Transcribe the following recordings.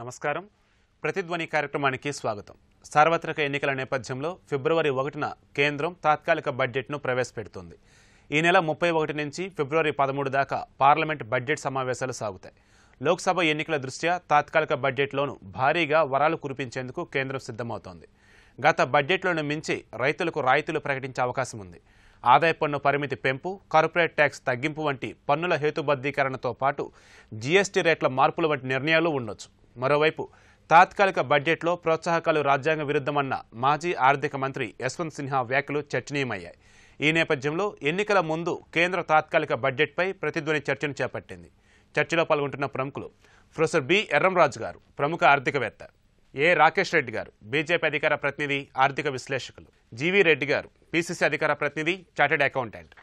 నమస్కారం. ప్రతిధ్వని కార్యక్రమానికి స్వాగతం. సార్వత్రిక ఎన్నికల నేపథ్యంలో ఫిబ్రవరి 1న కేంద్రం తాత్కాలిక బడ్జెట్ను ప్రవేశపెడుతోంది. ఈ నెల 31 నుంచి ఫిబ్రవరి 13 దాకా పార్లమెంట్ బడ్జెట్ సమావేశాలు సాగుతాయి. లోక్సభ ఎన్నికల దృష్ట్యా తాత్కాలిక బడ్జెట్లోనూ భారీగా వరాలు కురిపించేందుకు కేంద్రం సిద్ధమవుతోంది. గత బడ్జెట్లను మించి రైతులకు రాయితీలు ప్రకటించే అవకాశం ఉంది. ఆదాయ పన్ను పరిమితి పెంపు, కార్పొరేట్ ట్యాక్స్ తగ్గింపు వంటి పన్నుల హేతుబద్ధీకరణతో పాటు జీఎస్టీ రేట్ల మార్పుల వంటి నిర్ణయాలు ఉండొచ్చు. మరోవైపు తాత్కాలిక బడ్జెట్లో ప్రోత్సాహకాలు రాజ్యాంగ విరుద్ధమన్న మాజీ ఆర్థిక మంత్రి యశ్వంత్ సిన్హా వ్యాఖ్యలు చర్చనీయమయ్యాయి. ఈ నేపథ్యంలో ఎన్నికల ముందు కేంద్ర తాత్కాలిక బడ్జెట్పై ప్రతిధ్వని చర్చను చేపట్టింది. చర్చలో పాల్గొంటున్న ప్రముఖులు ప్రొఫెసర్ బి ఎర్రంరాజు గారు, ప్రముఖ ఆర్థికవేత్త; ఏ రాకేష్ రెడ్డి గారు, బీజేపీ అధికార ప్రతినిధి, ఆర్థిక విశ్లేషకులు; జీవీ రెడ్డి గారు, పీసీసీ అధికార ప్రతినిధి, చార్టెడ్ అకౌంటెంట్.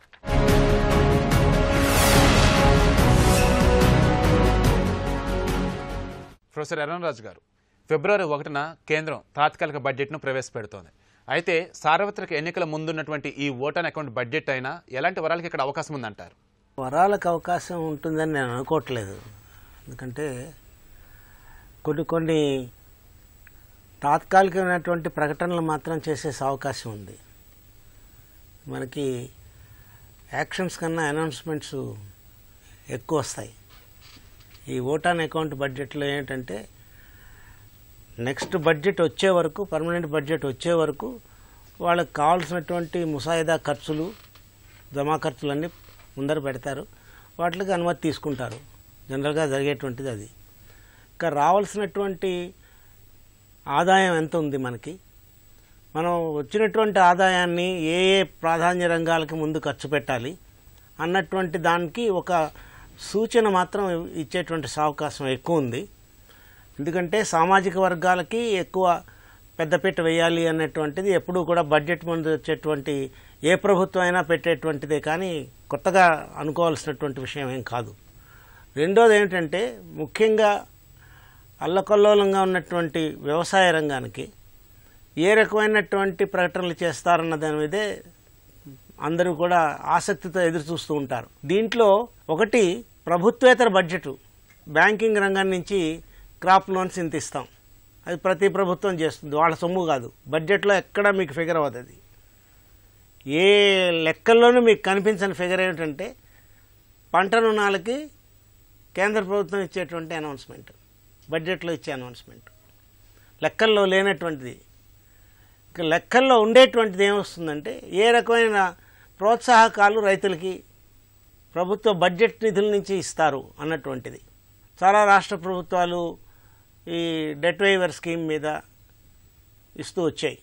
ప్రొఫెసర్ ఎర్రంరాజు గారు, ఫిబ్రవరి 1న కేంద్రం తాత్కాలిక బడ్జెట్ను ప్రవేశపెడుతోంది. అయితే సార్వత్రిక ఎన్నికల ముందున్నటువంటి ఈ ఓటాన్ అకౌంట్ బడ్జెట్ అయినా ఎలాంటి వరాలకి ఇక్కడ అవకాశం ఉందంటారు? వరాలకు అవకాశం ఉంటుందని నేను అనుకోవట్లేదు. ఎందుకంటే కొన్ని తాత్కాలికమైనటువంటి ప్రకటనలు మాత్రం చేసే అవకాశం ఉంది. మనకి యాక్షన్స్ కన్నా అనౌన్స్మెంట్స్ ఎక్కువ వస్తాయి. ఈ ఓటాన్ అకౌంట్ బడ్జెట్లో ఏంటంటే నెక్స్ట్ బడ్జెట్ వచ్చే వరకు, పర్మనెంట్ బడ్జెట్ వచ్చే వరకు వాళ్ళకి కావాల్సినటువంటి ముసాయిదా ఖర్చులు, జమా ఖర్చులన్నీ ముందర పెడతారు. వాటికి అనుమతి తీసుకుంటారు. జనరల్గా జరిగేటువంటిది అది. ఇంకా రావాల్సినటువంటి ఆదాయం ఎంత ఉంది మనకి, మనం వచ్చినటువంటి ఆదాయాన్ని ఏ ఏ ప్రాధాన్య రంగాలకి ముందు ఖర్చు పెట్టాలి అన్నటువంటి దానికి ఒక సూచన మాత్రం ఇచ్చేటువంటి అవకాశం ఎక్కువ ఉంది. ఎందుకంటే సామాజిక వర్గాలకి ఎక్కువ పెద్దపీట వేయాలి అనేటువంటిది ఎప్పుడూ కూడా బడ్జెట్ ముందు వచ్చేటువంటి ఏ ప్రభుత్వం అయినా పెట్టేటువంటిదే, కానీ కొత్తగా అనుకోవాల్సినటువంటి విషయం ఏం కాదు. రెండోది ఏమిటంటే ముఖ్యంగా అల్లకల్లోలంగా ఉన్నటువంటి వ్యవసాయ రంగానికి ఏ రకమైనటువంటి ప్రకటనలు చేస్తారన్న దాని మీదే అందరూ కూడా ఆసక్తితో ఎదురు చూస్తూ ఉంటారు. దీంట్లో ఒకటి ప్రభుత్వేతర బడ్జెట్, బ్యాంకింగ్ రంగం నుంచి క్రాప్ లోన్స్ ఇంత ఇస్తాం, అది ప్రతి ప్రభుత్వం చేస్తుంది, వాళ్ళ సొమ్ము కాదు. బడ్జెట్లో ఎక్కడ మీకు ఫిగర్ అవ్వదు. అది ఏ లెక్కల్లోనూ మీకు కనిపించని ఫిగర్ ఏమిటంటే పంట రుణాలకి కేంద్ర ప్రభుత్వం ఇచ్చేటువంటి అనౌన్స్మెంట్, బడ్జెట్లో ఇచ్చే అనౌన్స్మెంట్ లెక్కల్లో లేనటువంటిది. ఇక లెక్కల్లో ఉండేటువంటిది ఏమొస్తుందంటే ఏ రకమైన ప్రోత్సాహకాలు రైతులకి ప్రభుత్వ బడ్జెట్ నిధుల నుంచి ఇస్తారు అన్నటువంటిది. చాలా రాష్ట్ర ప్రభుత్వాలు ఈ డెట్ వేవర్ స్కీమ్ మీద ఇస్తూ వచ్చాయి.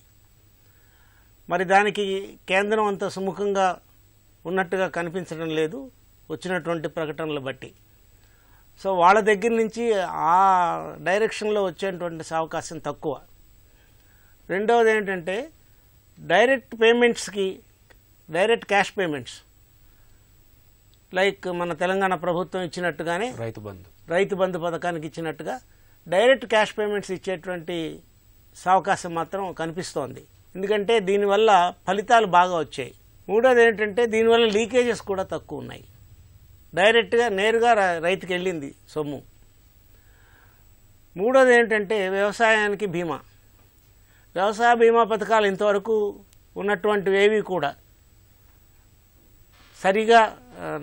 మరి దానికి కేంద్రం అంత సుముఖంగా ఉన్నట్టుగా కనిపించడం లేదు వచ్చినటువంటి ప్రకటనలు బట్టి. సో వాళ్ళ దగ్గర నుంచి ఆ డైరెక్షన్లో వచ్చేటువంటి అవకాశం తక్కువ. రెండవది ఏంటంటే డైరెక్ట్ పేమెంట్స్కి, డైరెక్ట్ క్యాష్ పేమెంట్స్ లైక్ మన తెలంగాణ ప్రభుత్వం ఇచ్చినట్టుగానే రైతు బంధు పథకానికి ఇచ్చినట్టుగా డైరెక్ట్ క్యాష్ పేమెంట్స్ ఇచ్చేటువంటి అవకాశం మాత్రం కనిపిస్తోంది. ఎందుకంటే దీనివల్ల ఫలితాలు బాగా వచ్చాయి. మూడోది ఏంటంటే దీనివల్ల లీకేజెస్ కూడా తక్కువ ఉన్నాయి. డైరెక్ట్గా నేరుగా రైతుకి వెళ్ళింది సొమ్ము. మూడోది ఏంటంటే వ్యవసాయానికి బీమా. వ్యవసాయ బీమా పథకాలు ఇంతవరకు ఉన్నటువంటివి ఏవి కూడా సరిగా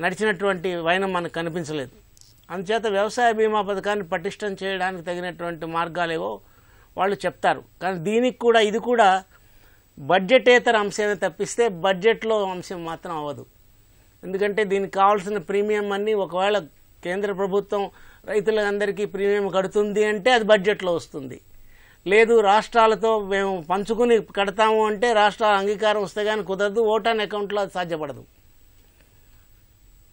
నడిచినటువంటి వైనం మనకు కనిపించలేదు. అందుచేత వ్యవసాయ బీమా పథకాన్ని పటిష్టం చేయడానికి తగినటువంటి మార్గాలేవో వాళ్ళు చెప్తారు. కానీ దీనికి కూడా ఇది కూడా బడ్జెటేతర అంశమే తప్పిస్తే బడ్జెట్లో అంశం మాత్రం అవ్వదు. ఎందుకంటే దీనికి కావాల్సిన ప్రీమియం అన్నీ ఒకవేళ కేంద్ర ప్రభుత్వం రైతులందరికీ ప్రీమియం కడుతుంది అంటే అది బడ్జెట్లో వస్తుంది. లేదు రాష్ట్రాలతో మేము పంచుకుని కడతాము అంటే రాష్ట్రాల అంగీకారం వస్తే కానీ కుదరదు. ఓటాన్ అకౌంట్లో అది సాధ్యపడదు.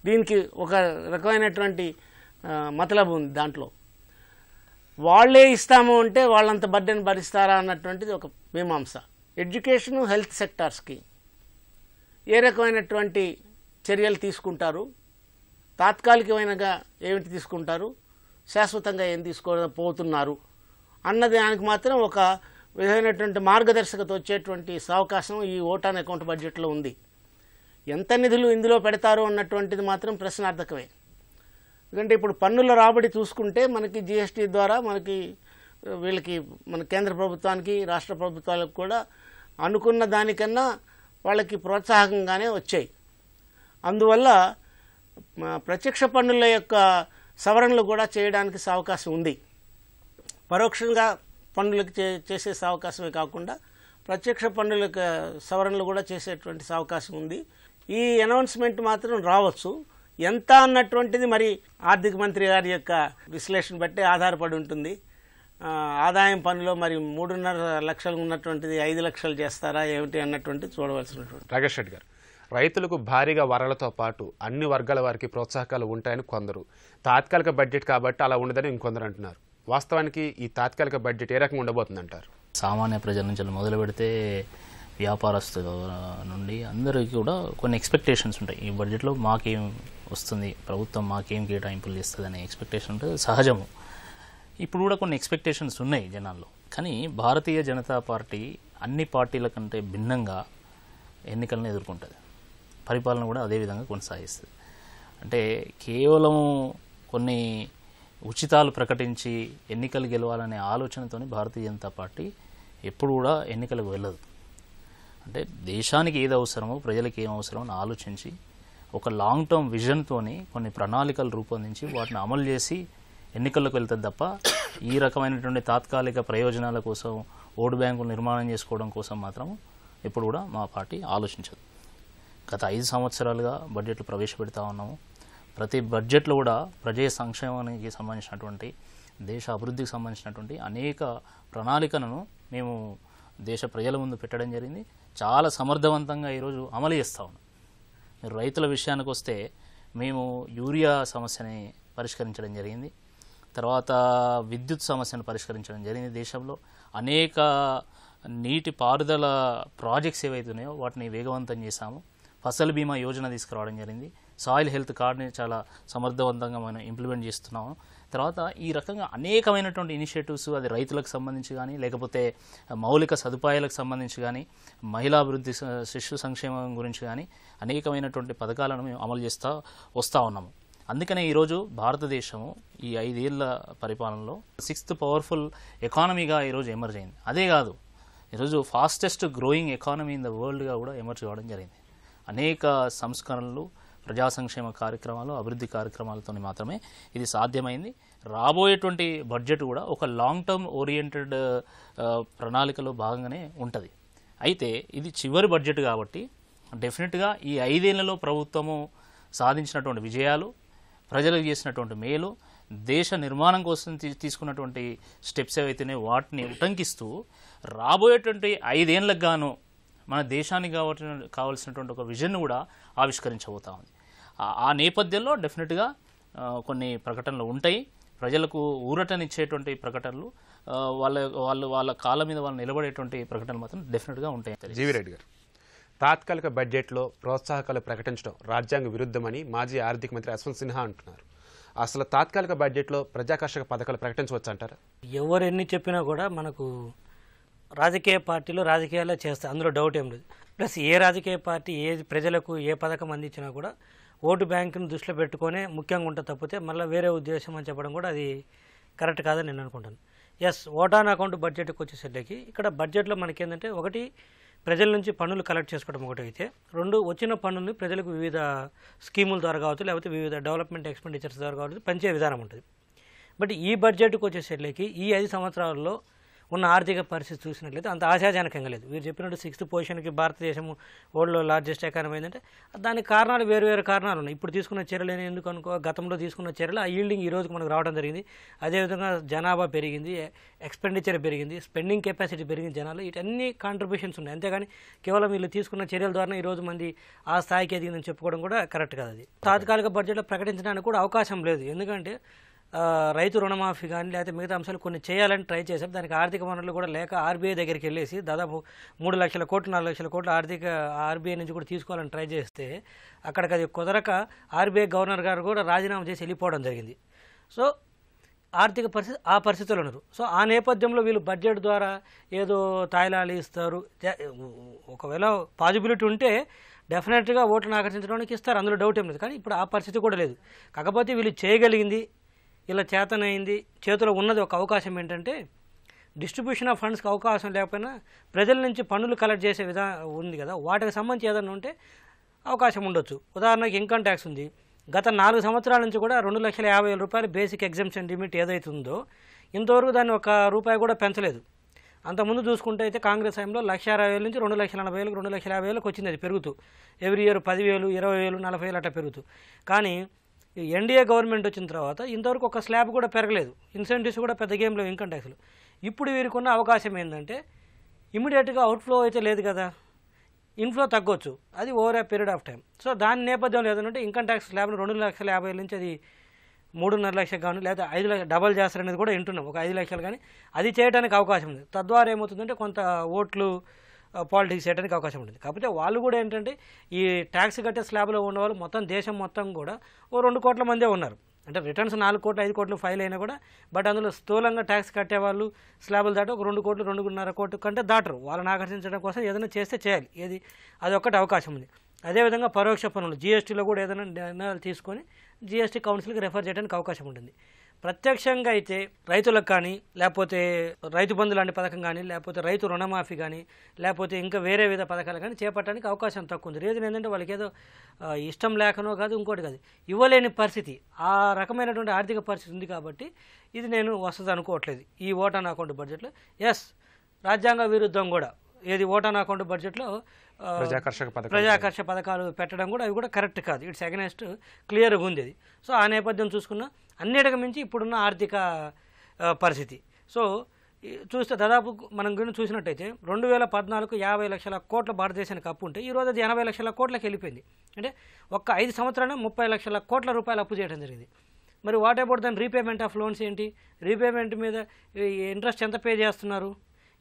దీనికి ఒక రకమైనటువంటి మతలబు ఉంది. దాంట్లో వాళ్లే ఇస్తాము అంటే వాళ్ళంత బర్డెన్ భరిస్తారా అన్నటువంటిది ఒక మీమాంస. ఎడ్యుకేషన్, హెల్త్ సెక్టార్స్కి ఏ రకమైనటువంటి చర్యలు తీసుకుంటారు, తాత్కాలికమైనగా ఏమిటి తీసుకుంటారు, శాశ్వతంగా ఏం తీసుకోపోతున్నారు అన్నది దానికి మాత్రం ఒక విధమైనటువంటి మార్గదర్శకత వచ్చేటువంటి అవకాశం ఈ ఓటాన్ అకౌంట్ బడ్జెట్లో ఉంది. ఎంత నిధులు ఇందులో పెడతారు అన్నటువంటిది మాత్రం ప్రశ్నార్థకమే. ఎందుకంటే ఇప్పుడు పన్నుల రాబడి చూసుకుంటే మనకి జీఎస్టీ ద్వారా మనకి వీళ్ళకి మన కేంద్ర ప్రభుత్వానికి రాష్ట్ర ప్రభుత్వాలకు కూడా అనుకున్న దానికన్నా వాళ్ళకి ప్రోత్సాహకంగానే వచ్చాయి. అందువల్ల ప్రత్యక్ష పన్నుల యొక్క సవరణలు కూడా చేయడానికి అవకాశం ఉంది. పరోక్షంగా పన్నులకు చేసే అవకాశమే కాకుండా ప్రత్యక్ష పన్నులకు సవరణలు కూడా చేసేటువంటి అవకాశం ఉంది. ఈ అనౌన్స్మెంట్ మాత్రం రావచ్చు. ఎంత అన్నటువంటిది మరి ఆర్థిక మంత్రి గారి యొక్క విశ్లేషణ బట్టే ఆధారపడి ఉంటుంది. ఆదాయం పన్నులో మరి 3.5 లక్షలు ఉన్నటువంటిది 5 లక్షలు చేస్తారా ఏమిటి అన్నటువంటిది చూడవలసినటువంటి. రాకేష్ రెడ్డి గారు, రైతులకు భారీగా వరలతో పాటు అన్ని వర్గాల వారికి ప్రోత్సాహకాలు ఉంటాయని కొందరు, తాత్కాలిక బడ్జెట్ కాబట్టి అలా ఉండదని ఇంకొందరు అంటున్నారు. వాస్తవానికి ఈ తాత్కాలిక బడ్జెట్ ఏ రకంగా ఉండబోతుందంటారు? సామాన్య ప్రజల నుంచి మొదలు పెడితే వ్యాపారస్తుల నుండి అందరికీ కూడా కొన్ని ఎక్స్పెక్టేషన్స్ ఉంటాయి. ఈ బడ్జెట్లో మాకేం వస్తుంది, ప్రభుత్వం మాకేం కేటాయింపులు చేస్తుంది అనే ఎక్స్పెక్టేషన్ ఉంటుంది, సహజము. ఇప్పుడు కూడా కొన్ని ఎక్స్పెక్టేషన్స్ ఉన్నాయి జనాల్లో. కానీ భారతీయ జనతా పార్టీ అన్ని పార్టీల కంటే భిన్నంగా ఎన్నికలను ఎదుర్కొంటుంది, పరిపాలన కూడా అదేవిధంగా కొనసాగిస్తుంది. అంటే కేవలం కొన్ని ఉచితాలు ప్రకటించి ఎన్నికలు గెలవాలనే ఆలోచనతో భారతీయ జనతా పార్టీ ఎప్పుడు కూడా ఎన్నికలకు వెళ్ళదు. అంటే దేశానికి ఏది అవసరమో, ప్రజలకు ఏం అవసరమో అని ఆలోచించి ఒక లాంగ్ టర్మ్ విజన్తోని కొన్ని ప్రణాళికలు రూపొందించి వాటిని అమలు చేసి ఎన్నికల్లోకి వెళ్తుంది తప్ప ఈ రకమైనటువంటి తాత్కాలిక ప్రయోజనాల కోసం, ఓటు బ్యాంకులు నిర్మాణం చేసుకోవడం కోసం మాత్రం ఎప్పుడు కూడా మా పార్టీ ఆలోచించదు. గత 5 సంవత్సరాలుగా బడ్జెట్లు ప్రవేశపెడతా ఉన్నాము. ప్రతి బడ్జెట్లో కూడా ప్రజా సంక్షేమానికి సంబంధించినటువంటి, దేశ అభివృద్ధికి సంబంధించినటువంటి అనేక ప్రణాళికలను మేము దేశ ప్రజల ముందు పెట్టడం జరిగింది. చాలా సమర్థవంతంగా ఈరోజు అమలు చేస్తూ ఉన్నాం. మీరు రైతుల విషయానికి వస్తే మేము యూరియా సమస్యని పరిష్కరించడం జరిగింది. తర్వాత విద్యుత్ సమస్యను పరిష్కరించడం జరిగింది. దేశంలో అనేక నీటి పారుదల ప్రాజెక్ట్స్ ఏవైతున్నాయో వాటిని వేగవంతం చేశాము. ఫసల్ బీమా యోజన తీసుకురావడం జరిగింది. సాయిల్ హెల్త్ కార్డ్ని చాలా సమర్థవంతంగా మనం ఇంప్లిమెంట్ చేస్తున్నాము. తర్వాత ఈ రకంగా అనేకమైనటువంటి ఇనిషియేటివ్స్, అది రైతులకు సంబంధించి కానీ, లేకపోతే మౌలిక సదుపాయాలకు సంబంధించి కానీ, మహిళాభివృద్ధి, శిశు సంక్షేమం గురించి కానీ అనేకమైనటువంటి పథకాలను మేము అమలు చేస్తూ వస్తూ ఉన్నాము. అందుకనే ఈరోజు భారతదేశము ఈ 5 ఏళ్ల పరిపాలనలో 6th పవర్ఫుల్ ఎకానమీగా ఈరోజు ఎమర్జ్ అయింది. అదే కాదు, ఈరోజు fastest growing economy in the వరల్డ్గా కూడా ఎమర్జ్ కావడం జరిగింది. అనేక సంస్కరణలు, ప్రజా సంక్షేమ కార్యక్రమాలు, అభివృద్ధి కార్యక్రమాలతో మాత్రమే ఇది సాధ్యమైంది. రాబోయేటువంటి బడ్జెట్ కూడా ఒక లాంగ్ టర్మ్ ఓరియంటెడ్ ప్రణాళికలో భాగంగానే ఉంటుంది. అయితే ఇది చివరి బడ్జెట్ కాబట్టి డెఫినెట్గా ఈ 5 ఏళ్లలో ప్రభుత్వము సాధించినటువంటి విజయాలు, ప్రజలకు చేసినటువంటి మేలు, దేశ నిర్మాణం కోసం తీసుకున్నటువంటి స్టెప్స్ ఏవైతేనే వాటిని ఉటంకిస్తూ రాబోయేటువంటి 5 ఏళ్లకు గాను మన దేశానికి కావాల్సినటువంటి ఒక విజన్ కూడా ఆవిష్కరించబోతా ఉంది. ఆ నేపథ్యంలో డెఫినెట్గా కొన్ని ప్రకటనలు ఉంటాయి. ప్రజలకు ఊరటనిచ్చేటువంటి ప్రకటనలు, వాళ్ళ కాళ్ళ మీద వాళ్ళు నిలబడేటువంటి ప్రకటనలు మాత్రం డెఫినెట్గా ఉంటాయి. జీవి రెడ్డి గారు, తాత్కాలిక బడ్జెట్లో ప్రోత్సాహకాలు ప్రకటించడం రాజ్యాంగ విరుద్ధమని మాజీ ఆర్థిక మంత్రి యశ్వంత్ సిన్హా అంటున్నారు. అసలు తాత్కాలిక బడ్జెట్లో ప్రజాకర్షక పథకాలు ప్రకటించవచ్చు అంటారా? ఎవరు ఎన్ని చెప్పినా కూడా మనకు రాజకీయ పార్టీలు రాజకీయాల్లో చేస్తాయి, అందులో డౌట్ ఏం లేదు. ప్లస్ ఏ రాజకీయ పార్టీ ప్రజలకు ఏ పథకం అందించినా కూడా ఓటు బ్యాంకును దృష్టిలో పెట్టుకునే ముఖ్యంగా ఉంటుంది తప్పితే మళ్ళీ వేరే ఉద్దేశం అని చెప్పడం కూడా అది కరెక్ట్ కాదని నేను అనుకుంటాను. ఎస్, ఓట్ ఆన్ అకౌంట్ బడ్జెట్కి వచ్చేసరికి ఇక్కడ బడ్జెట్లో మనకేంటంటే, ఒకటి ప్రజల నుంచి పన్నులు కలెక్ట్ చేసుకోవడం ఒకటి అయితే, 2 వచ్చిన పన్నుల్ని ప్రజలకు వివిధ స్కీముల ద్వారా కావచ్చు, లేకపోతే వివిధ డెవలప్మెంట్ ఎక్స్పెండిచర్స్ ద్వారా కావచ్చు పంచే విధానం ఉంటుంది. బట్ ఈ బడ్జెట్కి వచ్చేసరికి ఈ 5 సంవత్సరాల్లో ఉన్న ఆర్థిక పరిస్థితి చూసినట్లయితే అంత ఆశాజనకంగా లేదు. వీరు చెప్పినట్టు 6th పొజిషన్కి భారతదేశం వరల్డ్లో లార్జెస్ట్ ఎకానమీ ఏంటంటే దానికి కారణాలు వేరు కారణాలు ఉన్నాయి. ఇప్పుడు తీసుకున్న చర్యలు ఎందుకు అనుకో, గతంలో తీసుకున్న చర్యలు ఆ ఈల్డింగ్ ఈ రోజుకి మనకు రావడం జరిగింది. అదేవిధంగా జనాభా పెరిగింది, ఎక్స్పెండిచర్ పెరిగింది, స్పెండింగ్ కెపాసిటీ పెరిగింది జనాలు, ఇటన్నీ కాంట్రిబ్యూషన్స్ ఉన్నాయి. అంతేగాని కేవలం వీళ్ళు తీసుకున్న చర్యల ద్వారా ఈరోజు మంది ఆ స్థాయికి ఎదిగిందని చెప్పుకోవడం కూడా కరెక్ట్ కాదు. అది తాత్కాలిక బడ్జెట్లో ప్రకటించడానికి కూడా అవకాశం లేదు. ఎందుకంటే రైతు రుణమాఫీ కానీ లేకపోతే మిగతా అంశాలు కొన్ని చేయాలని ట్రై చేశారు. దానికి ఆర్థిక వనరులు కూడా లేక ఆర్బీఐ దగ్గరికి వెళ్ళేసి దాదాపు 3 లక్షల కోట్లు 4 లక్షల కోట్లు ఆర్బీఐ నుంచి కూడా తీసుకోవాలని ట్రై చేస్తే అక్కడికి అది కుదరక ఆర్బీఐ గవర్నర్ గారు కూడా రాజీనామా చేసి వెళ్ళిపోవడం జరిగింది. సో ఆర్థిక పరిస్థితి ఆ పరిస్థితులు ఉన్నారు. సో ఆ నేపథ్యంలో వీళ్ళు బడ్జెట్ ద్వారా ఏదో తాయిలాలు ఇస్తారు. ఒకవేళ పాజిబిలిటీ ఉంటే డెఫినెట్గా ఓట్లను ఆకర్షించడానికి ఇస్తారు, అందులో డౌట్ ఏం లేదు. కానీ ఇప్పుడు ఆ పరిస్థితి కూడా లేదు. కాకపోతే వీళ్ళు చేయగలిగింది, ఇలా చేతనైంది, చేతిలో ఉన్నది ఒక అవకాశం ఏంటంటే డిస్ట్రిబ్యూషన్ ఆఫ్ ఫండ్స్కి అవకాశం లేకపోయినా ప్రజల నుంచి పన్నులు కలెక్ట్ చేసే ఉంది కదా, వాటికి సంబంధించి ఏదైనా ఉంటే అవకాశం ఉండొచ్చు. ఉదాహరణకి ఇన్కమ్ ట్యాక్స్ ఉంది. గత 4 సంవత్సరాల నుంచి కూడా 2,50,000 రూపాయలు బేసిక్ ఎగ్జంప్షన్ లిమిట్ ఏదైతే ఉందో ఇంతవరకు దాన్ని ₹1 కూడా పెంచలేదు. అంతకుముందు చూసుకుంటే అయితే కాంగ్రెస్ టైంలో 1,60,000 నుంచి 2,40,000 2,50,000 వచ్చింది. అది పెరుగుతూ ఎవ్రీ ఇయర్ 10,000 20,000 40,000 అట్లా పెరుగుతూ. కానీ ఎన్డీఏ గవర్నమెంట్ వచ్చిన తర్వాత ఇంతవరకు ఒక స్లాబ్ కూడా పెరగలేదు. ఇన్సెంటివ్స్ కూడా పెద్ద గేమ్లో ఇన్కమ్ ట్యాక్స్లు. ఇప్పుడు వీరికి ఉన్న అవకాశం ఏంటంటే ఇమీడియట్గా అవుట్ఫ్లో అయితే లేదు కదా, ఇన్ఫ్లో తగ్గొచ్చు. అది over a period of time. So దాని నేపథ్యంలో ఏదంటే ఇన్కమ్ ట్యాక్స్ స్లాబ్ను 2,50,000 నుంచి అది 3.5 లక్షలు కానీ లేదా 5 లక్షలు డబల్ చేస్తారనేది కూడా వింటున్నాం. ఒక 5 లక్షలు కానీ అది చేయడానికి అవకాశం ఉంది. తద్వారా ఏమవుతుందంటే కొంత ఓట్లు పాలిటిక్స్ చేయడానికి అవకాశం ఉంటుంది. కాకపోతే వాళ్ళు కూడా ఏంటంటే ఈ ట్యాక్స్ కట్టే స్లాబ్లో ఉన్నవాళ్ళు మొత్తం దేశం మొత్తం కూడా 2 కోట్ల మందే ఉన్నారు. అంటే రిటర్న్స్ 4 కోట్లు 5 కోట్లు ఫైల్ అయినా కూడా బట్ అందులో స్థూలంగా ట్యాక్స్ కట్టేవాళ్ళు స్లాబులు దాటి ఒక 2 కోట్లు 2.5 కోట్లు కంటే దాటరు. వాళ్ళని ఆకర్షించడం కోసం ఏదైనా చేస్తే చేయాలి. అది ఒక్కటి అవకాశం ఉంది. అదేవిధంగా పరోక్ష పన్నులు జీఎస్టీలో కూడా ఏదైనా నిర్ణయాలు తీసుకొని జీఎస్టీ కౌన్సిల్కి రెఫర్ చేయడానికి అవకాశం ఉంటుంది. ప్రత్యక్షంగా అయితే రైతులకు కానీ లేకపోతే రైతు బంధు లాంటి పథకం కానీ లేకపోతే రైతు రుణమాఫీ కానీ లేకపోతే ఇంకా వేరే విధ పథకాలు కానీ చేపట్టడానికి అవకాశం తక్కువ ఉంది. రీజన్ ఏంటంటే వాళ్ళకి ఏదో ఇష్టం లేకనో కాదు, ఇంకోటి కాదు, ఇవ్వలేని పరిస్థితి, ఆ రకమైనటువంటి ఆర్థిక పరిస్థితి ఉంది. కాబట్టి ఇది నేను వస్తుంది అనుకోవట్లేదు ఈ ఓటాన్ అకౌంట్ బడ్జెట్లో. ఎస్, రాజ్యాంగ విరుద్ధం కూడా ఓటాన్ అకౌంట్ బడ్జెట్లో ప్రజాకర్షక పథకాలు పెట్టడం కూడా అవి కూడా కరెక్ట్ కాదు. ఇట్స్ అగెనెస్ట్ క్లియర్గా ఉంది అది. సో ఆ నేపథ్యం చూసుకున్నా అన్నిటికి మించి ఇప్పుడున్న ఆర్థిక పరిస్థితి. సో చూస్తే దాదాపు మనం గురించి చూసినట్టయితే 2014 50 లక్షల కోట్ల భారతదేశానికి అప్పు ఉంటే ఈరోజు అది 80 లక్షల కోట్లకి వెళ్ళిపోయింది. అంటే ఒక్క 5 సంవత్సరాలు 30 లక్షల కోట్ల రూపాయలు అప్పు చేయడం జరిగింది. మరి వాట్ అబౌట్ దాని రీపేమెంట్ ఆఫ్ లోన్స్ ఏంటి? రీపేమెంట్ మీద ఇంట్రెస్ట్ ఎంత పే చేస్తున్నారు?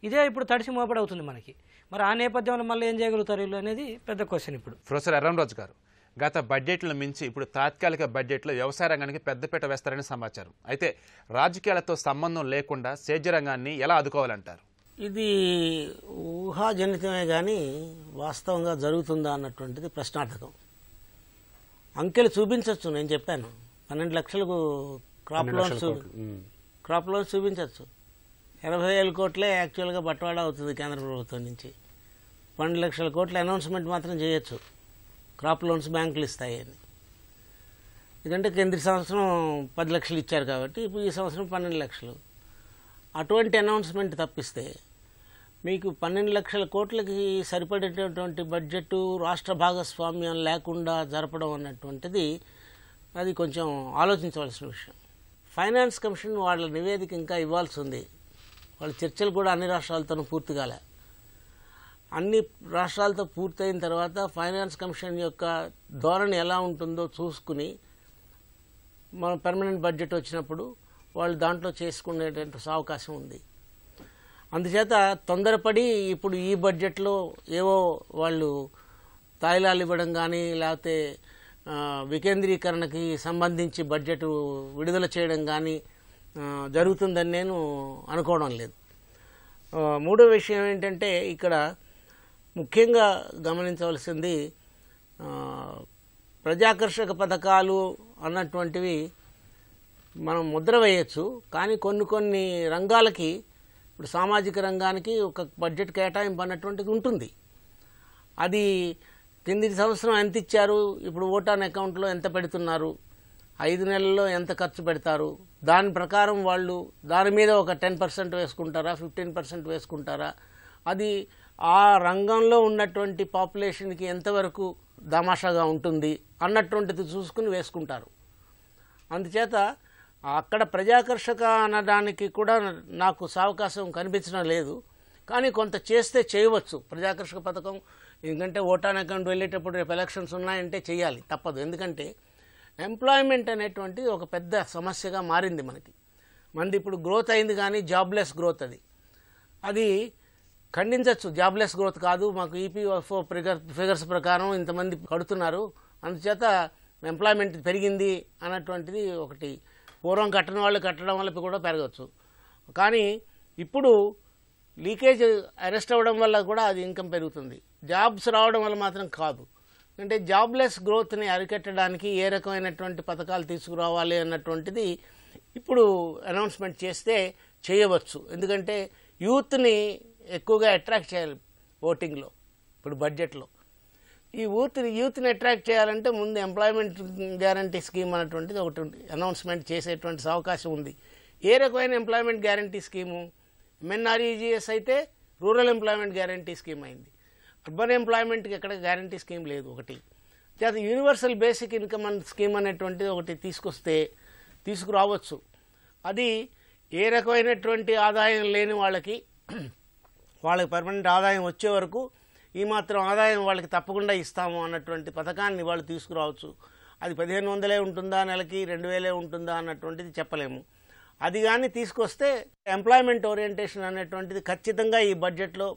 ఇదే ఇప్పుడు తడిసి మోపడి అవుతుంది మనకి. మరి ఆ నేపథ్యంలో మళ్ళీ ఏం చేయగలుగుతారు వీళ్ళు అనేది పెద్ద క్వశ్చన్. ఇప్పుడు ప్రొఫెసర్ ఎర్రంరాజు గారు, గత బడ్జెట్లను మించి ఇప్పుడు తాత్కాలిక బడ్జెట్లో వ్యవసాయ రంగానికి పెద్దపీట వేస్తారని సమాచారం. అయితే రాజకీయాలతో సంబంధం లేకుండా సేద్య రంగాన్ని ఎలా ఆదుకోవాలంటారు? ఇది ఊహాజనితమే కానీ వాస్తవంగా జరుగుతుందా అన్నటువంటిది ప్రశ్నార్థకం. అంకెలు చూపించవచ్చు. నేను చెప్పాను 12 లక్షలకు క్రాప్ లోన్స్ చూపించవచ్చు. 80,000 కోట్లే యాక్చువల్గా బట్వాడా అవుతుంది కేంద్ర ప్రభుత్వం నుంచి. 12 లక్షల కోట్ల అనౌన్స్మెంట్ మాత్రం చేయొచ్చు, క్రాప్ లోన్స్ బ్యాంకులు ఇస్తాయని. ఎందుకంటే కింది సంవత్సరం 10 లక్షలు ఇచ్చారు కాబట్టి ఇప్పుడు ఈ సంవత్సరం 12 లక్షలు. అటువంటి అనౌన్స్మెంట్ తప్పిస్తే మీకు 12 లక్షల కోట్లకి సరిపడేటటువంటి బడ్జెట్ రాష్ట్ర భాగస్వామ్యం లేకుండా జరపడం అన్నటువంటిది అది కొంచెం ఆలోచించవలసిన విషయం. ఫైనాన్స్ కమిషన్ వాళ్ళ నివేదిక ఇంకా ఇవ్వాల్సి ఉంది. వాళ్ళ చర్చలు కూడా అన్ని రాష్ట్రాలతోనూ పూర్తి కాలే. అన్ని రాష్ట్రాలతో పూర్తయిన తర్వాత ఫైనాన్స్ కమిషన్ యొక్క ధోరణి ఎలా ఉంటుందో చూసుకుని మన పర్మనెంట్ బడ్జెట్ వచ్చినప్పుడు వాళ్ళు దాంట్లో చేసుకునేటువంటి అవకాశం ఉంది. అందుచేత తొందరపడి ఇప్పుడు ఈ బడ్జెట్లో ఏవో వాళ్ళు తాయిలాలు ఇవ్వడం కానీ లేకపోతే వికేంద్రీకరణకి సంబంధించి బడ్జెట్ విడుదల చేయడం కానీ జరుగుతుందని నేను అనుకోవడం లేదు. మూడో విషయం ఏంటంటే ఇక్కడ ముఖ్యంగా గమనించవలసింది ప్రజాకర్షక పథకాలు అన్నటువంటివి మనం ముద్ర వేయచ్చు. కానీ కొన్ని రంగాలకి ఇప్పుడు సామాజిక రంగానికి ఒక బడ్జెట్ కేటాయింపు అన్నటువంటిది ఉంటుంది. అది కింది సంవత్సరం ఎంత ఇచ్చారు, ఇప్పుడు ఓటాన్ అకౌంట్లో ఎంత పెడుతున్నారు, 5 నెలల్లో ఎంత ఖర్చు పెడతారు, దాని ప్రకారం వాళ్ళు దాని మీద ఒక 10% వేసుకుంటారా 15% వేసుకుంటారా, అది ఆ రంగంలో ఉన్నటువంటి పాపులేషన్కి ఎంతవరకు తమాషాగా ఉంటుంది అన్నటువంటిది చూసుకుని వేసుకుంటారు. అందుచేత అక్కడ ప్రజాకర్షక అనడానికి కూడా నాకు సావకాశం కనిపించడం లేదు. కానీ కొంత చేస్తే చేయవచ్చు ప్రజాకర్షక పథకం. ఎందుకంటే ఓటాన్ అకౌంట్ వెళ్ళేటప్పుడు రేపు ఎలక్షన్స్ ఉన్నాయంటే చేయాలి, తప్పదు. ఎందుకంటే ఎంప్లాయ్మెంట్ అనేటువంటి ఒక పెద్ద సమస్యగా మారింది మనకి. మనది ఇప్పుడు గ్రోత్ అయింది కానీ జాబ్లెస్ గ్రోత్. అది ఖండించవచ్చు. జాబ్లెస్ గ్రోత్ కాదు, మాకు ఈపీఎఫ్ఓ ఫిగర్స్ ప్రకారం ఇంతమంది కడుతున్నారు, అందుచేత ఎంప్లాయ్మెంట్ పెరిగింది అన్నటువంటిది ఒకటి. పూర్వం కట్టని వాళ్ళు కట్టడం వల్ల కూడా పెరగవచ్చు. కానీ ఇప్పుడు లీకేజ్ అరెస్ట్ అవ్వడం వల్ల కూడా అది ఇన్కమ్ పెరుగుతుంది. జాబ్స్ రావడం వల్ల మాత్రం కాదు. అంటే జాబ్లెస్ గ్రోత్ని అరికట్టడానికి ఏ రకమైనటువంటి పథకాలు తీసుకురావాలి అన్నటువంటిది ఇప్పుడు అనౌన్స్మెంట్ చేస్తే చేయవచ్చు. ఎందుకంటే యూత్ని ఎక్కువగా అట్రాక్ట్ చేయాలి ఓటింగ్లో. ఇప్పుడు బడ్జెట్లో ఈ యూత్ని అట్రాక్ట్ చేయాలంటే ముందు ఎంప్లాయ్మెంట్ గ్యారంటీ స్కీమ్ అనేటువంటిది ఒకటి అనౌన్స్మెంట్ చేసేటువంటి అవకాశం ఉంది. ఏ రకమైన ఎంప్లాయ్మెంట్ గ్యారంటీ స్కీము? ఎంఎన్ఆర్ఈజీఎస్ అయితే రూరల్ ఎంప్లాయ్మెంట్ గ్యారంటీ స్కీమ్ అయింది. అర్బన్ ఎంప్లాయ్మెంట్కి ఎక్కడ గ్యారంటీ స్కీమ్ లేదు. ఒకటి యూనివర్సల్ బేసిక్ ఇన్కమ్ స్కీమ్ అనేటువంటిది ఒకటి తీసుకురావచ్చు. అది ఏ రకమైనటువంటి ఆదాయం లేని వాళ్ళకి పర్మనెంట్ ఆదాయం వచ్చే వరకు ఈ మాత్రం ఆదాయం వాళ్ళకి తప్పకుండా ఇస్తాము అన్నటువంటి పథకాన్ని వాళ్ళు తీసుకురావచ్చు. అది 1500 ఉంటుందా, నెలకి 2000 ఉంటుందా అన్నటువంటిది చెప్పలేము. అది కానీ తీసుకొస్తే ఎంప్లాయ్మెంట్ ఓరియంటేషన్ అనేటువంటిది ఖచ్చితంగా ఈ బడ్జెట్లో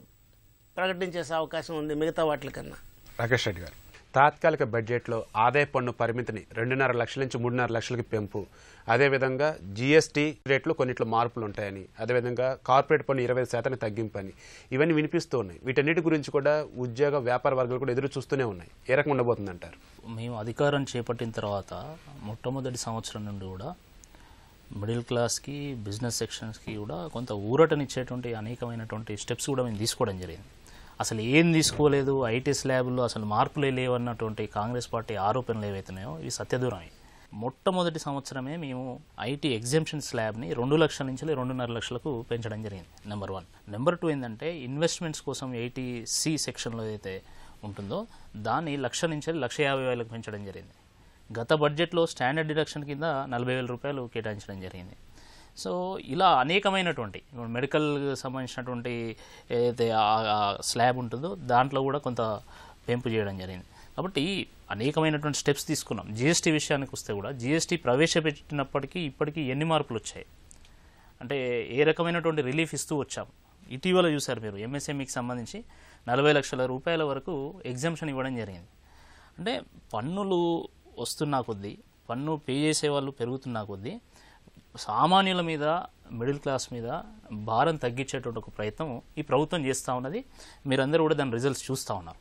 ప్రకటించే అవకాశం ఉంది మిగతా వాటికన్నా. రాకేష్ రెడ్డి గారు, తాత్కాలిక బడ్జెట్లో ఆదాయ పన్ను పరిమితిని 2.5 లక్షల నుంచి 3.5 లక్షలకి పెంపు, అదేవిధంగా జీఎస్టీ రేట్లు కొన్నిట్లో మార్పులు ఉంటాయని, అదేవిధంగా కార్పొరేట్ పన్ను 20% తగ్గింపు అని ఇవన్నీ వినిపిస్తూ ఉన్నాయి. వీటన్నిటి గురించి కూడా ఉద్యోగ వ్యాపార వర్గాలు కూడా ఎదురు చూస్తూనే ఉన్నాయి. ఏ రకం ఉండబోతుందంటారు? మేము అధికారం చేపట్టిన తర్వాత మొట్టమొదటి సంవత్సరం నుండి కూడా మిడిల్ క్లాస్కి, బిజినెస్ సెక్షన్స్కి కూడా కొంత ఊరటనిచ్చేటువంటి అనేకమైనటువంటి స్టెప్స్ కూడా మేము తీసుకోవడం జరిగింది. అసలు ఏం తీసుకోలేదు, ఐటీ స్లాబ్లో అసలు మార్పులే లేవన్నటువంటి కాంగ్రెస్ పార్టీ ఆరోపణలు ఏవైతున్నాయో ఇవి సత్యదూరమే. మొట్టమొదటి సంవత్సరమే మేము ఐటీ ఎగ్జెంప్షన్ స్లాబ్ని 2 లక్షల నుంచి 2.5 లక్షలకు పెంచడం జరిగింది. నెంబర్ 1. నెంబర్ 2 ఏంటంటే ఇన్వెస్ట్మెంట్స్ కోసం 80C సెక్షన్లో ఏదైతే ఉంటుందో దాన్ని 1,00,000 నుంచి 1,50,000 పెంచడం జరిగింది. గత బడ్జెట్లో స్టాండర్డ్ డిడక్షన్ కింద 40,000 రూపాయలు కేటాయించడం జరిగింది. సో ఇలా అనేకమైనటువంటి మెడికల్ సంబంధించినటువంటి ఏదైతే స్లాబ్ ఉంటుందో దాంట్లో కూడా కొంత పెంపు చేయడం జరిగింది. కాబట్టి అనేకమైనటువంటి స్టెప్స్ తీసుకున్నాం. జిఎస్టీ విషయానికి వస్తే కూడా జిఎస్టీ ప్రవేశపెట్టినప్పటికీ ఇప్పటికీ ఎన్ని మార్పులు వచ్చాయి అంటే ఏ రకమైనటువంటి రిలీఫ్ ఇస్తూ వచ్చాం. ఇటీవల చూశారు మీరు ఎంఎస్ఎంఈకి సంబంధించి 40 లక్షల రూపాయల వరకు ఎగ్జంప్షన్ ఇవ్వడం జరిగింది. అంటే పన్నులు వస్తున్నా కొద్దీ, పన్ను పే చేసే వాళ్ళు పెరుగుతున్నా కొద్దీ సామాన్యుల మీద, మిడిల్ క్లాస్ మీద భారం తగ్గించేటువంటి ఒక ప్రయత్నం ఈ ప్రభుత్వం చేస్తూ ఉన్నది. మీరందరూ కూడా దాని రిజల్ట్స్ చూస్తూ ఉన్నారు.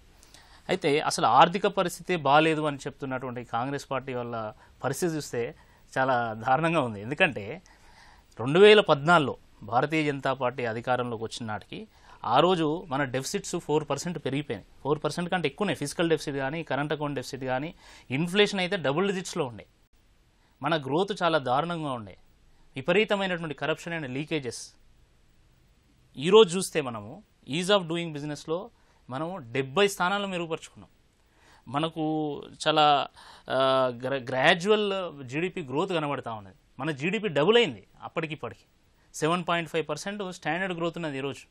అయితే అసలు ఆర్థిక పరిస్థితి బాగాలేదు అని చెప్తున్నటువంటి కాంగ్రెస్ పార్టీ వల్ల పరిస్థితి చూస్తే చాలా దారుణంగా ఉంది. ఎందుకంటే 2014లో భారతీయ జనతా పార్టీ అధికారంలోకి వచ్చిన నాటికి ఆ రోజు మన డెఫిసిట్స్ 4% పెరిగిపోయినాయి. 4% కంటే ఎక్కువనే ఫిజికల్ డెఫిసిట్ కానీ, కరెంట్ అకౌంట్ డెఫిసిట్ కానీ. ఇన్ఫ్లేషన్ అయితే డబుల్ డిజిట్స్లో ఉండే. మన గ్రోత్ చాలా దారుణంగా ఉండే. విపరీతమైనటువంటి కరప్షన్ అండ్ లీకేజెస్. ఈరోజు చూస్తే మనము ఈజ్ ఆఫ్ డూయింగ్ బిజినెస్లో మనము 70 స్థానాలను మెరుగుపరుచుకున్నాం. మనకు చాలా గ్రాడ్యువల్ జీడిపి గ్రోత్ కనబడతా ఉన్నది. మన జీడిపి డబుల్ అయింది అప్పటికిప్పటికి. 7.5% స్టాండర్డ్ గ్రోత్ ఉన్నది ఈరోజు.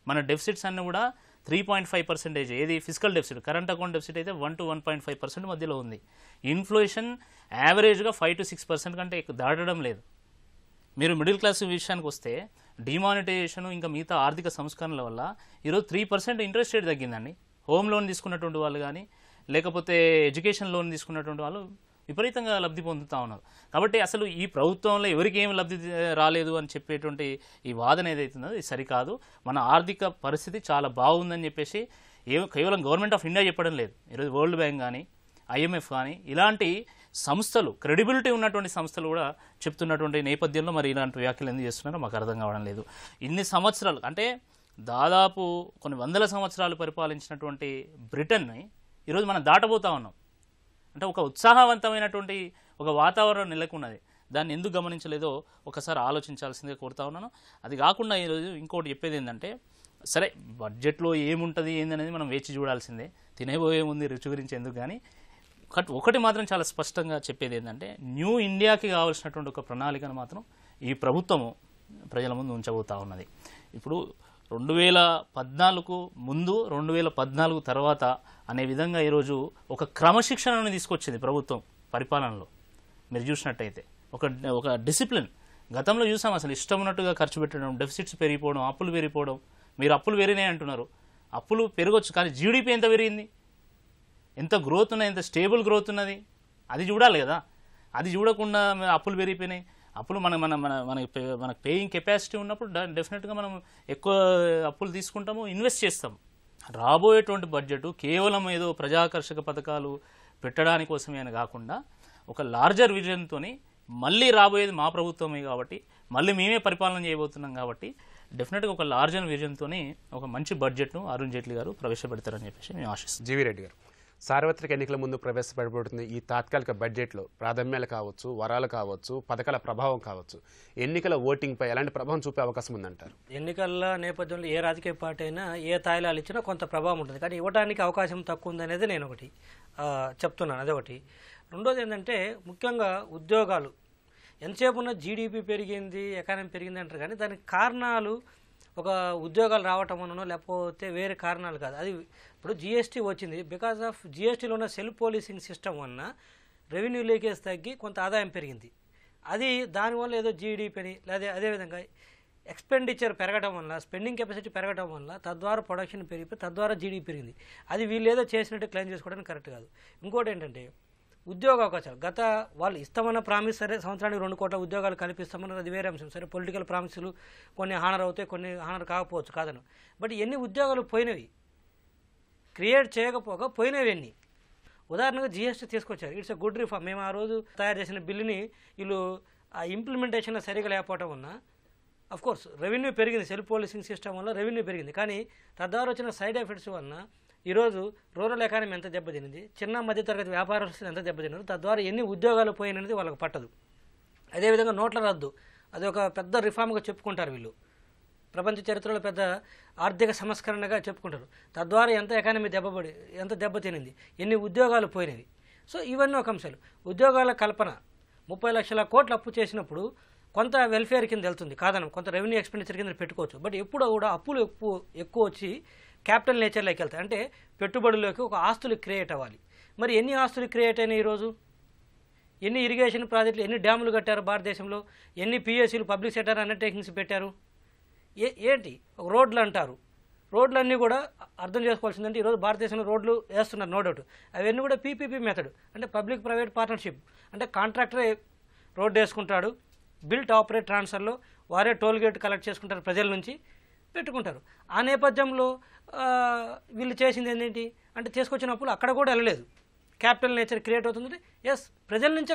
మన డెఫిసిట్స్ అన్నీ కూడా 3.5%. ఏది physical deficit, current account deficit అయితే 1 to 1.5% మధ్యలో ఉంది. ఇన్ఫ్లేషన్ యావరేజ్గా 5 to 6% కంటే దాటడం లేదు. మీరు మిడిల్ క్లాస్ విషయానికి వస్తే డిమానిటైజేషన్ ఇంకా మిగతా ఆర్థిక సంస్కరణల వల్ల ఈరోజు 3% ఇంట్రెస్ట్ రేట్ తగ్గిందండి. హోమ్ లోన్ తీసుకున్నటువంటి వాళ్ళు కానీ, లేకపోతే ఎడ్యుకేషన్ లోన్ తీసుకున్నటువంటి వాళ్ళు విపరీతంగా లబ్ధి పొందుతూ ఉన్నారు. కాబట్టి అసలు ఈ ప్రభుత్వంలో ఎవరికి ఏమి లబ్ధి రాలేదు అని చెప్పేటువంటి ఈ వాదన ఏదైతుందో ఇది సరికాదు. మన ఆర్థిక పరిస్థితి చాలా బాగుందని చెప్పేసి కేవలం గవర్నమెంట్ ఆఫ్ ఇండియా చెప్పడం లేదు. ఈరోజు వరల్డ్ బ్యాంక్ కానీ, ఐఎంఎఫ్ కానీ ఇలాంటి సంస్థలు, క్రెడిబిలిటీ ఉన్నటువంటి సంస్థలు కూడా చెప్తున్నటువంటి నేపథ్యంలో మరి ఇలాంటి వ్యాఖ్యలు ఎందుకు చేస్తున్నారో మాకు అర్థం కావడం లేదు. ఇన్ని సంవత్సరాలు అంటే దాదాపు కొన్ని వందల సంవత్సరాలు పరిపాలించినటువంటి బ్రిటన్ని ఈరోజు మనం దాటబోతా ఉన్నాం. అంటే ఒక ఉత్సాహవంతమైనటువంటి ఒక వాతావరణం నెలకొన్నది. దాన్ని ఎందుకు గమనించలేదో ఒకసారి ఆలోచించాల్సిందిగా కోరుతా ఉన్నాను. అది కాకుండా ఈరోజు ఇంకోటి చెప్పేది ఏంటంటే, సరే బడ్జెట్లో ఏముంటుంది ఏందనేది మనం వేచి చూడాల్సిందే. తినేబోయేముంది రుచి గురించి ఎందుకు కానీ, ఒకటి మాత్రం చాలా స్పష్టంగా చెప్పేది ఏంటంటే, న్యూ ఇండియాకి కావాల్సినటువంటి ఒక ప్రణాళికను మాత్రం ఈ ప్రభుత్వము ప్రజల ముందు ఉంచబోతా ఉన్నది. ఇప్పుడు 2014 ముందు, 2014 తర్వాత అనే విధంగా ఈరోజు ఒక క్రమశిక్షణను తీసుకొచ్చింది ప్రభుత్వం పరిపాలనలో. మీరు చూసినట్టయితే ఒక డిసిప్లిన్. గతంలో చూసాం అసలు ఇష్టం ఉన్నట్టుగా ఖర్చు పెట్టడం, డెఫిసిట్స్ పెరిగిపోవడం, అప్పులు పెరిగిపోవడం. మీరు అప్పులు పెరిగినాయి అంటున్నారు. అప్పులు పెరగొచ్చు కానీ జీడిపి ఎంత పెరిగింది, ఎంత గ్రోత్ ఉన్నది, ఎంత స్టేబుల్ గ్రోత్ ఉన్నది అది చూడాలి కదా. అది చూడకుండా అప్పులు పెరిగిపోయినాయి. అప్పులు మనకు పేయింగ్ కెపాసిటీ ఉన్నప్పుడు డెఫినెట్గా మనం ఎక్కువ అప్పులు తీసుకుంటాము, ఇన్వెస్ట్ చేస్తాము. రాబోయేటువంటి బడ్జెట్ కేవలం ఏదో ప్రజాకర్షక పథకాలు పెట్టడానికోసమే అని కాకుండా ఒక లార్జర్ విజన్తో మళ్ళీ రాబోయేది మా ప్రభుత్వమే కాబట్టి మళ్ళీ మేమే పరిపాలన చేయబోతున్నాం కాబట్టి డెఫినెట్గా ఒక లార్జ్ అండ్ విజన్తోనే ఒక మంచి బడ్జెట్ను అరుణ్ జైట్లీ గారు ప్రవేశపెడతారని చెప్పేసి మేము ఆశిస్తాం. జీవీ రెడ్డి గారు, సార్వత్రిక ఎన్నికల ముందు ప్రవేశపెట్టబడుతుంది ఈ తాత్కాలిక బడ్జెట్లో ప్రాధాన్యాలు కావచ్చు, వరాలు కావచ్చు, పథకాల ప్రభావం కావచ్చు, ఎన్నికల ఓటింగ్పై ఎలాంటి ప్రభావం చూపే అవకాశం ఉందంటారు? ఎన్నికల నేపథ్యంలో ఏ రాజకీయ పార్టీ అయినా ఏ తాయిలాలు ఇచ్చినా కొంత ప్రభావం ఉంటుంది, కానీ ఇవ్వడానికి అవకాశం తక్కువ ఉందనేది నేను ఒకటి చెప్తున్నాను. అదొకటి. రెండోది ఏంటంటే ముఖ్యంగా ఉద్యోగాలు ఎంతసేపు ఉన్న జీడిపి పెరిగింది, ఎకానమీ పెరిగింది అంటారు, కానీ దానికి కారణాలు ఒక ఉద్యోగాలు రావటం అనో లేకపోతే వేరే కారణాలు కాదు. అది ఇప్పుడు జిఎస్టీ వచ్చింది, బికాస్ ఆఫ్ జిఎస్టీలో ఉన్న సెల్ఫ్ పోలీసింగ్ సిస్టమ్ వలన రెవెన్యూ లీకేజ్ తగ్గి కొంత ఆదాయం పెరిగింది. అది దానివల్ల ఏదో జీడిపిని లేదా అదేవిధంగా ఎక్స్పెండిచర్ పెరగడం వల్ల, స్పెండింగ్ కెపాసిటీ పెరగడం వల్ల తద్వారా ప్రొడక్షన్ పెరిగిపోయి తద్వారా జీడిపి పెరిగింది. అది వీళ్ళు ఏదో చేసినట్టు క్లెయిమ్ చేసుకోవడానికి కరెక్ట్ కాదు. ఇంకోటి ఏంటంటే ఉద్యోగ అవకాశాలు గత వాళ్ళు ఇస్తామన్న ప్రామిస్, సరే సంవత్సరానికి 2 కోట్ల ఉద్యోగాలు కల్పిస్తామన్నారు, అది వేరే అంశం. సరే పొలిటికల్ ప్రామిసులు కొన్ని హానర్ అవుతాయి, కొన్ని హానర్ కాకపోవచ్చు, కాదను. బట్ ఎన్ని ఉద్యోగాలు పోయినవి, క్రియేట్ చేయకపోగా పోయినవి ఎన్ని? ఉదాహరణగా జిఎస్టీ తీసుకొచ్చారు, ఇట్స్ ఎ గుడ్ రిఫార్మ్. మేము ఆ రోజు తయారు చేసిన బిల్లుని వీళ్ళు ఆ ఇంప్లిమెంటేషన్ సరిగా లేకపోవడం వల్ల అఫ్కోర్స్ రెవెన్యూ పెరిగింది, సెల్ఫ్ పోలీసింగ్ సిస్టమ్ వల్ల రెవెన్యూ పెరిగింది, కానీ తద్వారా వచ్చిన సైడ్ ఎఫెక్ట్స్ వలన ఈరోజు రూరల్ ఎకానమీ ఎంత దెబ్బతినింది, చిన్న మధ్యతరగతి వ్యాపారస్తులు ఎంత దెబ్బతిన్నారు, తద్వారా ఎన్ని ఉద్యోగాలు పోయినది వాళ్ళకి పట్టదు. అదేవిధంగా నోట్ల రద్దు, అది ఒక పెద్ద రిఫార్మ్గా చెప్పుకుంటారు వీళ్ళు, ప్రపంచ చరిత్రలో పెద్ద ఆర్థిక సంస్కరణగా చెప్పుకుంటారు. తద్వారా ఎంత ఎకానమీ ఎంత దెబ్బతినింది, ఎన్ని ఉద్యోగాలు పోయినవి. సో ఇవన్నీ ఒక అంశాలు. ఉద్యోగాల కల్పన 30 లక్షల కోట్లు అప్పు చేసినప్పుడు కొంత వెల్ఫేర్ కింద వెళ్తుంది, కాదనం, కొంత రెవెన్యూ ఎక్స్పెండిచర్ కింద పెట్టుకోవచ్చు. బట్ ఎప్పుడు కూడా అప్పులు ఎక్కువ వచ్చి క్యాపిటల్ నేచర్లోకి వెళ్తాయి, అంటే పెట్టుబడుల్లోకి ఒక ఆస్తులు క్రియేట్ అవ్వాలి. మరి ఎన్ని ఆస్తులు క్రియేట్ అయినాయి ఈరోజు? ఎన్ని ఇరిగేషన్ ప్రాజెక్టులు, ఎన్ని డ్యాములు కట్టారు భారతదేశంలో, ఎన్ని పిఎస్సీలు, పబ్లిక్ సెక్టర్ అండర్టేకింగ్స్ పెట్టారు? ఏంటి రోడ్లు అంటారు, రోడ్లన్నీ కూడా అర్థం చేసుకోవాల్సిందంటే ఈరోజు భారతదేశంలో రోడ్లు వేస్తున్నారు, నో డౌట్. అవన్నీ కూడా పీపీపీ మెథడ్, అంటే పబ్లిక్ ప్రైవేట్ పార్ట్నర్షిప్. అంటే కాంట్రాక్టరే రోడ్డు వేసుకుంటాడు, బిల్ట్ ఆపరేట్ ట్రాన్స్ఫర్లో వారే టోల్ గేట్ కలెక్ట్ చేసుకుంటారు, ప్రజల నుంచి పెట్టుకుంటారు. ఆ నేపథ్యంలో వీళ్ళు చేసింది ఏంటి అంటే తీసుకొచ్చిన అప్పులు అక్కడ కూడా వెళ్ళలేదు, క్యాపిటల్ నేచర్ క్రియేట్ అవుతుంది. ఎస్, ప్రజల నుంచే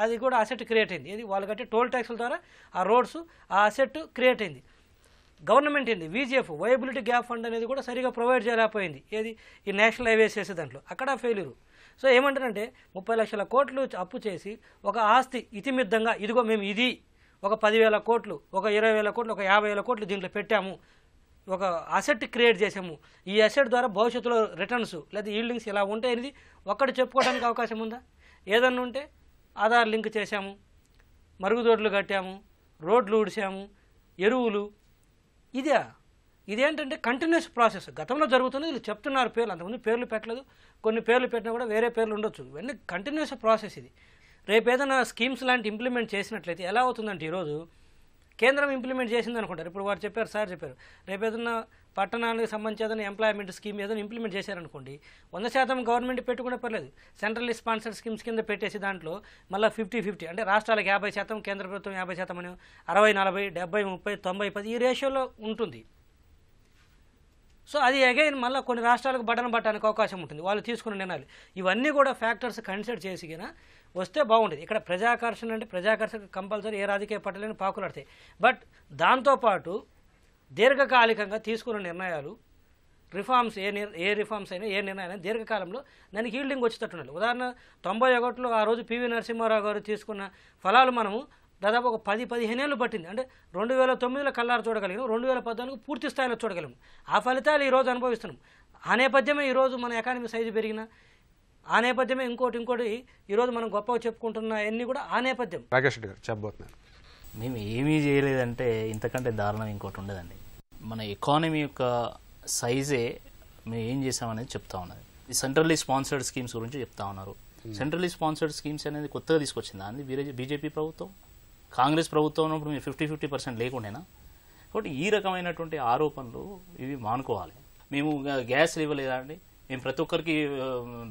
అది కూడా అసెట్ క్రియేట్ అయింది. ఇది వాళ్ళు కట్టే టోల్ ట్యాక్స్ల ద్వారా ఆ రోడ్స్, ఆ అసెట్ క్రియేట్ అయింది. గవర్నమెంట్ ఏంది విజిఎఫ్, వయబిలిటీ గ్యాప్ ఫండ్ అనేది కూడా సరిగా ప్రొవైడ్ చేయలేకపోయింది. ఏది ఈ నేషనల్ హైవేస్ చేసే దాంట్లో అక్కడ ఫెయిల్యూరు. సో ఏమంటారంటే 30 లక్షల కోట్లు అప్పు చేసి ఒక ఆస్తి ఇతిమిద్దంగా, ఇదిగో మేము ఇది ఒక 10,000 కోట్లు, ఒక 20,000 కోట్లు, ఒక 50,000 కోట్లు దీంట్లో పెట్టాము, ఒక అసెట్ క్రియేట్ చేసాము, ఈ అసెట్ ద్వారా భవిష్యత్తులో రిటర్న్స్ లేదా ఈల్డింగ్స్ ఇలా ఉంటాయి అనేది ఒక్కటి చెప్పుకోవడానికి అవకాశం ఉందా? ఏదన్నా ఉంటే ఆధార్ లింక్ చేశాము, మరుగుదొడ్లు కట్టాము, రోడ్లు ఊడిసాము, ఎరువులు, ఇదేంటంటే కంటిన్యూస్ ప్రాసెస్. గతంలో జరుగుతుంది, వీళ్ళు చెప్తున్నారు పేర్లు, అంతకుముందు పేర్లు పెట్టలేదు, కొన్ని పేర్లు పెట్టినా కూడా వేరే పేర్లు ఉండొచ్చు. ఇవన్నీ కంటిన్యూస్ ప్రాసెస్. ఇది రేపు ఏదైనా స్కీమ్స్ లాంటి ఇంప్లిమెంట్ చేసినట్లయితే ఎలా అవుతుందంటే ఈరోజు కేంద్రం ఇంప్లిమెంట్ చేసింది అనుకుంటారు. ఇప్పుడు వారు చెప్పారు, సార్ చెప్పారు, రేపు ఏదైనా పట్టణానికి సంబంధించి ఏదైనా ఎంప్లాయ్మెంట్ స్కీమ్ ఏదైనా ఇంప్లిమెంట్ చేశారనుకోండి, 100% గవర్నమెంట్ పెట్టుకునే పర్లేదు, సెంట్రల్ స్పాన్సర్డ్ స్కీమ్స్ కింద పెట్టేసి దాంట్లో మళ్ళీ 50-50, అంటే రాష్ట్రాలకు 50%, కేంద్ర ప్రభుత్వం 50% అని 60-40, 70-30, 90-10 ఈ రేషియోలో ఉంటుంది. సో అది అగైన్ మళ్ళీ కొన్ని రాష్ట్రాలకు బటన్ పట్టడానికి అవకాశం ఉంటుంది వాళ్ళు తీసుకున్న నిర్ణయాలు. ఇవన్నీ కూడా ఫ్యాక్టర్స్ కన్సిడర్ చేసినా వస్తే బాగుంటుంది. ఇక్కడ ప్రజాకర్షణ అంటే ప్రజాకర్షణ కంపల్సరీ ఏ రాజకీయ పార్టీలను పాకులాడతాయి. బట్ దాంతోపాటు దీర్ఘకాలికంగా తీసుకున్న నిర్ణయాలు, రిఫార్మ్స్, ఏ రిఫార్మ్స్ అయినా, ఏ నిర్ణయాలు దీర్ఘకాలంలో దానికి హీల్డింగ్ వచ్చేటట్టున్నారు. ఉదాహరణ 91లో ఆ రోజు పివి నరసింహారావు గారు తీసుకున్న ఫలాలు మనము దాదాపు ఒక 10-15 ఏళ్ళు పట్టింది. అంటే 2009లో కల్లారు చూడగలిగాం, 2014 పూర్తి స్థాయిలో చూడగలిగాం. ఆ ఫలితాలు ఈరోజు అనుభవిస్తున్నాం. ఆ నేపథ్యమే ఈరోజు మన ఎకానమీ సైజు పెరిగిన, ఆ నేపథ్యమే ఇంకోటి ఈరోజు మనం గొప్పగా చెప్పుకుంటున్న అన్నీ కూడా ఆ నేపథ్యం. రాకేష్ రెడ్డి గారు చెప్పబోతున్నారు. మేము ఏమీ చేయలేదంటే ఇంతకంటే దారుణం ఇంకోటి ఉండదండి. మన ఎకానమీ యొక్క సైజే మేము ఏం చేసామనేది చెప్తా ఉన్నది. ఈ సెంట్రల్లీ స్పాన్సర్డ్ స్కీమ్స్ గురించి చెప్తా ఉన్నారు. సెంట్రల్లీ స్పాన్సర్డ్ స్కీమ్స్ అనేది కొత్తగా తీసుకొచ్చిందా అంది బీజేపీ ప్రభుత్వం? కాంగ్రెస్ ప్రభుత్వం ఉన్నప్పుడు మీరు 50-50% లేకుండేనా? కాబట్టి ఈ రకమైనటువంటి ఆరోపణలు ఇవి మానుకోవాలి. మేము గ్యాస్ ఇవ్వలేదా అండి, మేము ప్రతి ఒక్కరికి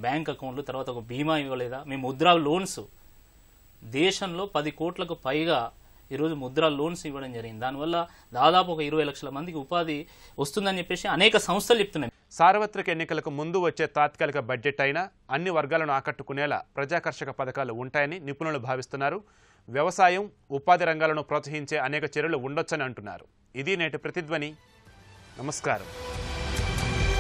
బ్యాంక్ అకౌంట్లు, తర్వాత ఒక బీమా ఇవ్వలేదా, మేము ముద్రా లోన్స్ దేశంలో 10 కోట్లకు పైగా ఈరోజు ముద్రా లోన్స్ ఇవ్వడం జరిగింది. దానివల్ల దాదాపు ఒక 20 లక్షల మందికి ఉపాధి వస్తుందని చెప్పేసి అనేక సంస్థలు చెప్తున్నాయి. సార్వత్రిక ఎన్నికలకు ముందు వచ్చే తాత్కాలిక బడ్జెట్ అయినా అన్ని వర్గాలను ఆకట్టుకునేలా ప్రజాకర్షక పథకాలు ఉంటాయని నిపుణులు భావిస్తున్నారు. వ్యవసాయం, ఉపాధి రంగాలను ప్రోత్సహించే అనేక చర్యలు ఉండొచ్చని అంటున్నారు. ఇది నేటి ప్రతిధ్వని. నమస్కారం.